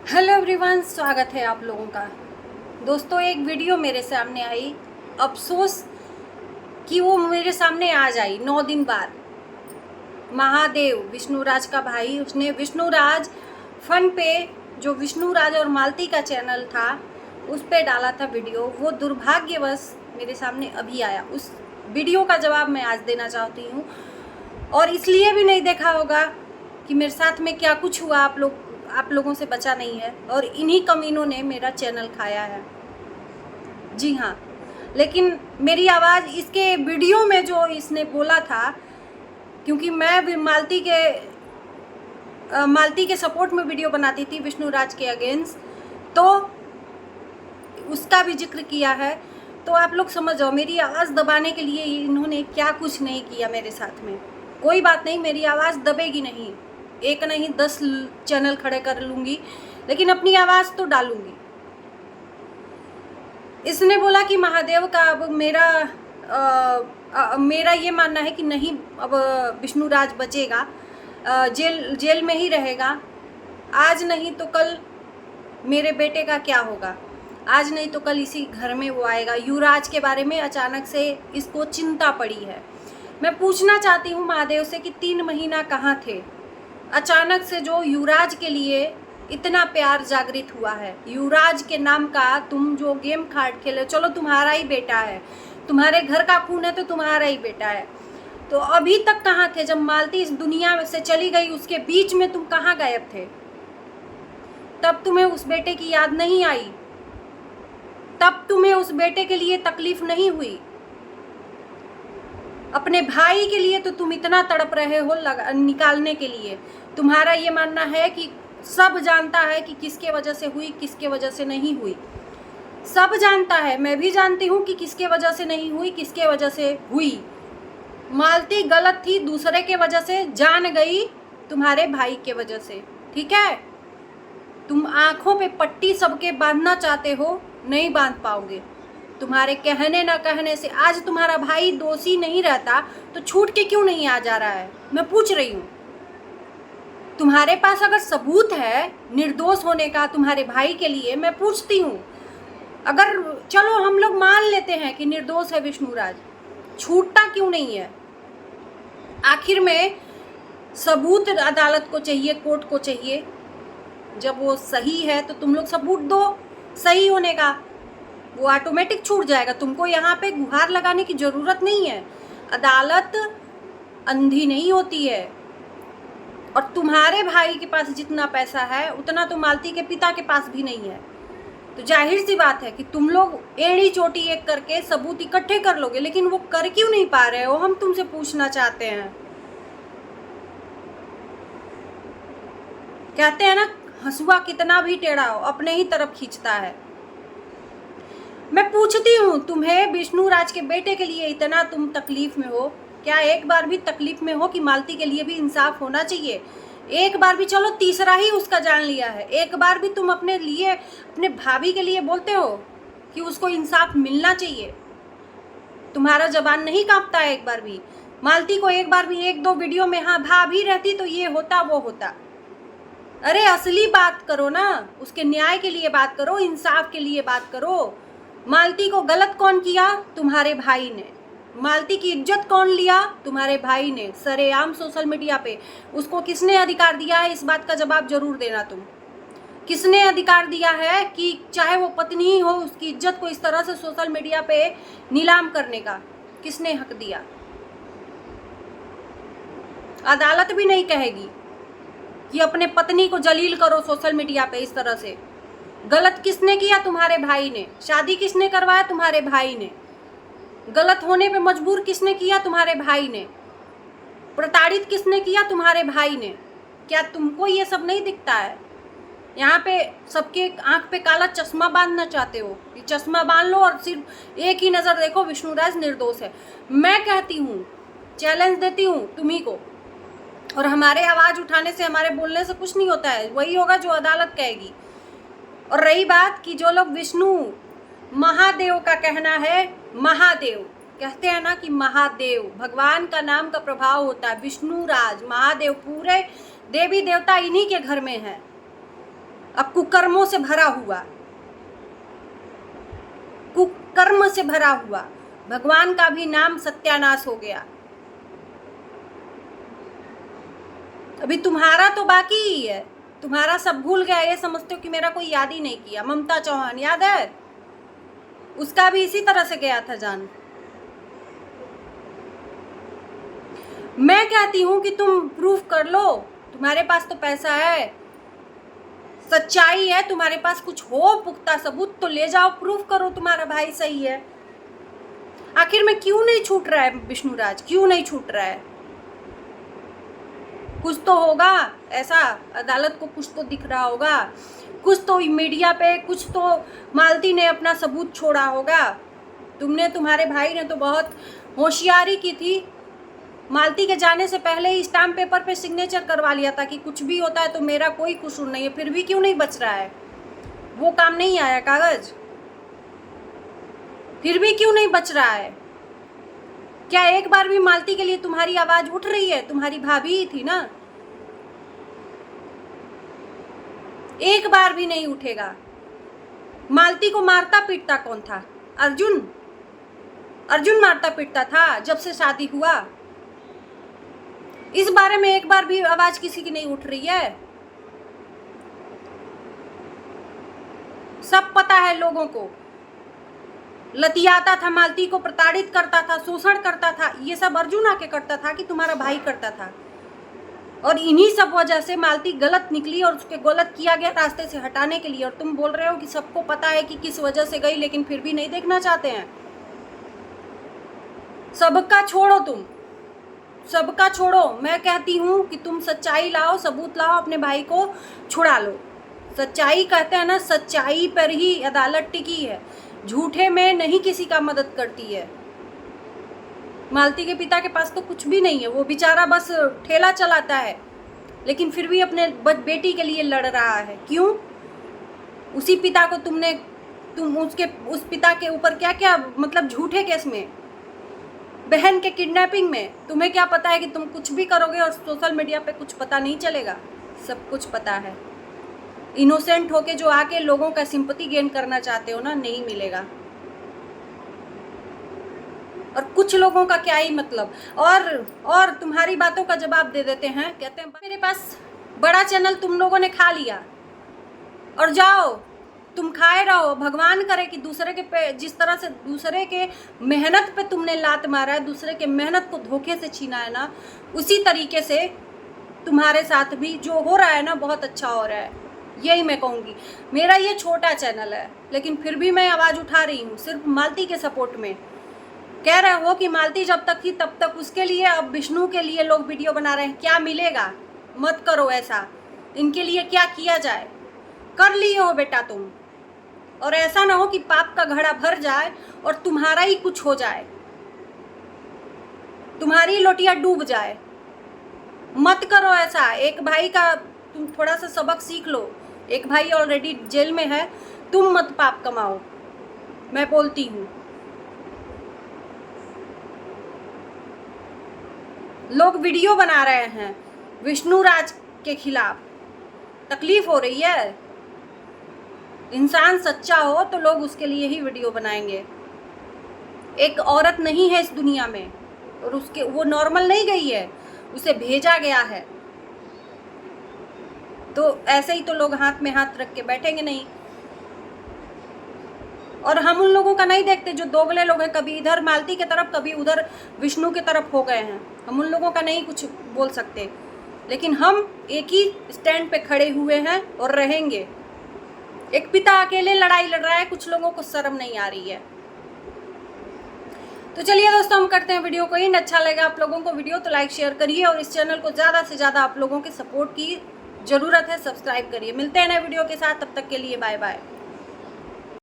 Hello everyone, स्वागत है आप लोगों का। दोस्तों, एक वीडियो मेरे सामने आई। अफसोस कि वो मेरे सामने आज आई 9 दिन बाद। महादेव विष्णुराज का भाई, उसने विष्णुराज फन पे, जो विष्णुराज और मालती का चैनल था, उस पे डाला था वीडियो। वो दुर्भाग्यवश मेरे सामने अभी आया। उस वीडियो का जवाब मैं आज देना चाहती हूँ, और इसलिए भी नहीं देखा होगा कि मेरे साथ में क्या कुछ हुआ आप लोगों से बचा नहीं है, और इन्हीं कमीनों ने मेरा चैनल खाया है। जी हाँ, लेकिन मेरी आवाज़ इसके वीडियो में जो इसने बोला था, क्योंकि मैं भी मालती के सपोर्ट में वीडियो बनाती थी विष्णुराज के अगेंस्ट, तो उसका भी जिक्र किया है। तो आप लोग समझ जाओ, मेरी आवाज़ दबाने के लिए इन्होंने क्या कुछ नहीं किया मेरे साथ में। कोई बात नहीं, मेरी आवाज़ दबेगी नहीं, एक नहीं 10 चैनल खड़े कर लूँगी, लेकिन अपनी आवाज़ तो डालूँगी। इसने बोला कि महादेव का अब मेरा ये मानना है कि नहीं, अब विष्णुराज बचेगा, जेल में ही रहेगा। आज नहीं तो कल मेरे बेटे का क्या होगा, आज नहीं तो कल इसी घर में वो आएगा। युवराज के बारे में अचानक से इसको चिंता पड़ी है। मैं पूछना चाहती हूँ महादेव से कि 3 महीना कहाँ थे? अचानक से जो युवराज के लिए इतना प्यार जागृत हुआ है, युवराज के नाम का तुम जो गेम कार्ड खेले, चलो तुम्हारा ही बेटा है, तुम्हारे घर का खून है तो तुम्हारा ही बेटा है, तो अभी तक कहाँ थे? जब मालती इस दुनिया से चली गई, उसके बीच में तुम कहाँ गायब थे? तब तुम्हें उस बेटे की याद नहीं आई? तब तुम्हें उस बेटे के लिए तकलीफ नहीं हुई? अपने भाई के लिए तो तुम इतना तड़प रहे हो निकालने के लिए। तुम्हारा ये मानना है कि सब जानता है कि किसके वजह से हुई, किसके वजह से नहीं हुई। सब जानता है, मैं भी जानती हूँ कि किसके वजह से नहीं हुई, किसके वजह से हुई। मालती गलत थी, दूसरे के वजह से जान गई, तुम्हारे भाई के वजह से। ठीक है, तुम आंखों पे पट्टी सबके बांधना चाहते हो, नहीं बांध पाओगे। तुम्हारे कहने ना कहने से आज तुम्हारा भाई दोषी नहीं रहता तो छूट के क्यों नहीं आ जा रहा है? मैं पूछ रही हूँ। तुम्हारे पास अगर सबूत है निर्दोष होने का तुम्हारे भाई के लिए, मैं पूछती हूँ, अगर चलो हम लोग मान लेते हैं कि निर्दोष है विष्णुराज, छूटता क्यों नहीं है? आखिर में सबूत अदालत को चाहिए, कोर्ट को चाहिए। जब वो सही है तो तुम लोग सबूत दो सही होने का, वो ऑटोमेटिक छूट जाएगा। तुमको यहाँ पे गुहार लगाने की ज़रूरत नहीं है। अदालत अंधी नहीं होती है, और तुम्हारे भाई के पास जितना पैसा है उतना तो मालती के पिता के पास भी नहीं है। तो जाहिर सी बात है कि तुम लोग एड़ी चोटी एक करके सबूत इकट्ठे कर लोगे, लेकिन वो कर क्यों नहीं पा रहे हो, हम तुमसे पूछना चाहते हैं। कहते हैं ना, हंसुआ कितना भी टेढ़ा हो अपने ही तरफ खींचता है। मैं पूछती हूँ, तुम्हें विष्णुराज के बेटे के लिए इतना तुम तकलीफ में हो, क्या एक बार भी तकलीफ में हो कि मालती के लिए भी इंसाफ होना चाहिए? एक बार भी, चलो तीसरा ही उसका जान लिया है, एक बार भी तुम अपने लिए, अपने भाभी के लिए बोलते हो कि उसको इंसाफ मिलना चाहिए? तुम्हारा जबान नहीं कांपता है एक बार भी? मालती को एक बार भी 1-2 वीडियो में हाँ भाभी रहती तो ये होता वो होता। अरे असली बात करो ना, उसके न्याय के लिए बात करो, इंसाफ के लिए बात करो। मालती को गलत कौन किया? तुम्हारे भाई ने। मालती की इज्जत कौन लिया? तुम्हारे भाई ने, सरेआम सोशल मीडिया पे। उसको किसने अधिकार दिया है, इस बात का जवाब जरूर देना तुम। किसने अधिकार दिया है कि चाहे वो पत्नी ही हो, उसकी इज्जत को इस तरह से सोशल मीडिया पे नीलाम करने का? किसने हक दिया? अदालत भी नहीं कहेगी कि अपने पत्नी को जलील करो सोशल मीडिया पे इस तरह से। गलत किसने किया? तुम्हारे भाई ने। शादी किसने करवाया? तुम्हारे भाई ने। गलत होने पे मजबूर किसने किया? तुम्हारे भाई ने। प्रताड़ित किसने किया? तुम्हारे भाई ने। क्या तुमको ये सब नहीं दिखता है? यहाँ पे सबके आंख पे काला चश्मा बांधना चाहते हो। ये चश्मा बांध लो और सिर्फ एक ही नज़र देखो, विष्णुराज निर्दोष है। मैं कहती हूँ, चैलेंज देती हूँ तुम्ही को, और हमारे आवाज़ उठाने से, हमारे बोलने से कुछ नहीं होता है, वही होगा जो अदालत कहेगी। और रही बात कि जो लोग विष्णु महादेव का कहना है, महादेव कहते हैं ना कि महादेव भगवान का नाम का प्रभाव होता है। विष्णुराज, महादेव, पूरे देवी देवता इन्हीं के घर में है। अब कुकर्मों से भरा हुआ, कुकर्म से भरा हुआ, भगवान का भी नाम सत्यानाश हो गया। अभी तुम्हारा तो बाकी ही है, तुम्हारा सब भूल गया, ये समझते हो कि मेरा कोई याद ही नहीं किया। ममता चौहान याद है, उसका भी इसी तरह से गया था जान। मैं कहती हूं कि तुम प्रूफ कर लो, तुम्हारे पास तो पैसा है, सच्चाई है, तुम्हारे पास कुछ हो पुख्ता सबूत तो ले जाओ, प्रूफ करो तुम्हारा भाई सही है। आखिर में क्यों नहीं छूट रहा है विष्णुराज, क्यों नहीं छूट रहा है? कुछ तो होगा ऐसा, अदालत को कुछ तो दिख रहा होगा, कुछ तो मीडिया पे, कुछ तो मालती ने अपना सबूत छोड़ा होगा। तुमने, तुम्हारे भाई ने तो बहुत होशियारी की थी, मालती के जाने से पहले ही स्टाम्प पेपर पे सिग्नेचर करवा लिया था कि कुछ भी होता है तो मेरा कोई कसूर नहीं है। फिर भी क्यों नहीं बच रहा है? वो काम नहीं आया कागज, फिर भी क्यों नहीं बच रहा है? क्या एक बार भी मालती के लिए तुम्हारी आवाज उठ रही है? तुम्हारी भाभी ही थी ना, एक बार भी नहीं उठेगा। मालती को मारता पीटता कौन था? अर्जुन, अर्जुन मारता पीटता था जब से शादी हुआ। इस बारे में एक बार भी आवाज किसी की नहीं उठ रही है। सब पता है लोगों को, लतियाता था, मालती को प्रताड़ित करता था, शोषण करता था, ये सब अर्जुन आके करता था कि तुम्हारा भाई करता था? और इन्हीं सब वजह से मालती गलत निकली और उसके गलत किया गया रास्ते से हटाने के लिए। और तुम बोल रहे हो कि सबको पता है कि किस वजह से गई, लेकिन फिर भी नहीं देखना चाहते हैं। सबका छोड़ो, तुम सबका छोड़ो, मैं कहती हूँ कि तुम सच्चाई लाओ, सबूत लाओ, अपने भाई को छुड़ा लो। सच्चाई कहते हैं ना, सच्चाई पर ही अदालत टिकी है, झूठे में नहीं किसी का मदद करती है। मालती के पिता के पास तो कुछ भी नहीं है, वो बेचारा बस ठेला चलाता है, लेकिन फिर भी अपने बेटी के लिए लड़ रहा है। क्यों? उसी पिता को तुम उस पिता के ऊपर क्या क्या, मतलब झूठे केस में, बहन के किडनैपिंग में, तुम्हें क्या पता है कि तुम कुछ भी करोगे और सोशल मीडिया पे कुछ पता नहीं चलेगा? सब कुछ पता है। इनोसेंट होके जो आके लोगों का सिंपैथी गेन करना चाहते हो ना, नहीं मिलेगा। और कुछ लोगों का क्या ही मतलब, और तुम्हारी बातों का जवाब दे देते हैं, कहते हैं मेरे पास बड़ा चैनल तुम लोगों ने खा लिया, और जाओ तुम खाए रहो। भगवान करे कि दूसरे के पे, जिस तरह से दूसरे के मेहनत पे तुमने लात मारा है, दूसरे के मेहनत को धोखे से छीना है ना, उसी तरीके से तुम्हारे साथ भी जो हो रहा है ना, बहुत अच्छा हो रहा है। यही मैं कहूँगी। मेरा ये छोटा चैनल है, लेकिन फिर भी मैं आवाज़ उठा रही हूँ, सिर्फ मालती के सपोर्ट में। कह रहे हो कि मालती जब तक थी तब तक उसके लिए, अब विष्णु के लिए लोग वीडियो बना रहे हैं, क्या मिलेगा? मत करो ऐसा। इनके लिए क्या किया जाए, कर लिए हो बेटा तुम। और ऐसा ना हो कि पाप का घड़ा भर जाए और तुम्हारा ही कुछ हो जाए, तुम्हारी लोटिया डूब जाए। मत करो ऐसा। एक भाई का तुम थोड़ा सा सबक सीख लो। एक भाई ऑलरेडी जेल में है, तुम मत पाप कमाओ, मैं बोलती हूँ। लोग वीडियो बना रहे हैं विष्णुराज के खिलाफ, तकलीफ हो रही है। इंसान सच्चा हो तो लोग उसके लिए ही वीडियो बनाएंगे। एक औरत नहीं है इस दुनिया में, और उसके वो नॉर्मल नहीं गई है, उसे भेजा गया है, तो ऐसे ही तो लोग हाथ में हाथ रख के बैठेंगे नहीं। और हम उन लोगों का नहीं देखते जो दोगले लोग हैं, कभी इधर मालती के तरफ कभी उधर विष्णु के तरफ हो गए हैं। हम उन लोगों का नहीं कुछ बोल सकते, लेकिन हम एक ही स्टैंड पे खड़े हुए हैं और रहेंगे। एक पिता अकेले लड़ाई लड़ रहा है, कुछ लोगों को शर्म नहीं आ रही है। तो चलिए दोस्तों, हम करते हैं वीडियो को इन। अच्छा लगा आप लोगों को वीडियो तो लाइक शेयर करिए, और इस चैनल को ज़्यादा से ज़्यादा आप लोगों के सपोर्ट की ज़रूरत है, सब्सक्राइब करिए। मिलते हैं नए वीडियो के साथ, तब तक के लिए बाय बाय।